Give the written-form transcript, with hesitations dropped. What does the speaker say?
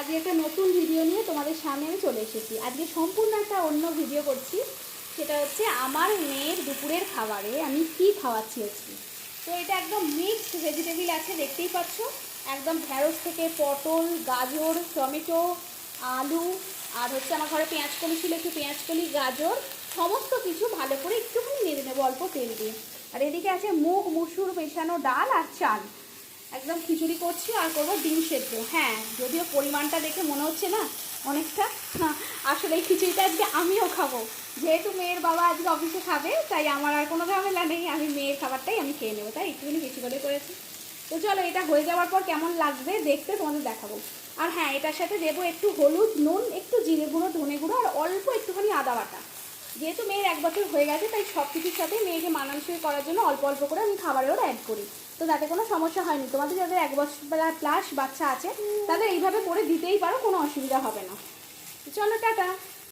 আজকে একটা নতুন ভিডিও নিয়ে তোমাদের সামনে আমি চলে এসেছি। আজকে সম্পূর্ণ একটা অন্য ভিডিও করছি, সেটা হচ্ছে আমার মেয়ের দুপুরের খাবারে আমি কি খাওয়াচ্ছি আজকে। তো এটা একদম মিক্সড ভেজিটেবিল আছে, দেখতেই পাচ্ছ। একদম ঢ্যাঁড়স থেকে পটল, গাজর, টমেটো, আলু, আর হচ্ছে আমার ঘরে পেঁয়াজকলি ছিল, একটু পেঁয়াজকলি, গাজর, সমস্ত কিছু ভালো করে একটুখানি নেড়ে নেবো অল্প তেল দিয়ে। আর এদিকে আছে মুগ মুসুর মেশানো ডাল আর চাল। একদম খিচুড়ি করছি আর করবো ডিম সেদ্ধ। হ্যাঁ, যদিও পরিমাণটা দেখে মনে হচ্ছে না অনেকটা, আসলে এই খিচুড়িটা আজকে আমিও খাবো। যেহেতু মেয়ের বাবা আজকে অফিসে খাবে, তাই আমার আর কোনো ঝামেলা নেই, আমি মেয়ের খাবারটাই আমি খেয়ে নেবো, তাই একটুখানি বেশি করে করেছি। তো চলো, এটা হয়ে যাওয়ার পর কেমন লাগবে দেখতে তোমাদের দেখাবো। আর হ্যাঁ, এটার সাথে দেবো একটু হলুদ, নুন, একটু জিরে গুঁড়ো, ধনে গুঁড়ো আর অল্প একটুখানি আদা বাটা। যেহেতু মেয়ের 1 বছর হয়ে গেছে, তাই সব কিছুর সাথে মেয়েকে মানানসই করার জন্য অল্প অল্প করে আমি খাবারেও অ্যাড করি। তো তাতে কোনো সমস্যা হয়নি। তোমাদের যাদের 1 বছর প্লাস বাচ্চা আছে, তাদের এইভাবে করে দিতেই পারো, কোনো অসুবিধা হবে না। চলো, টাটা।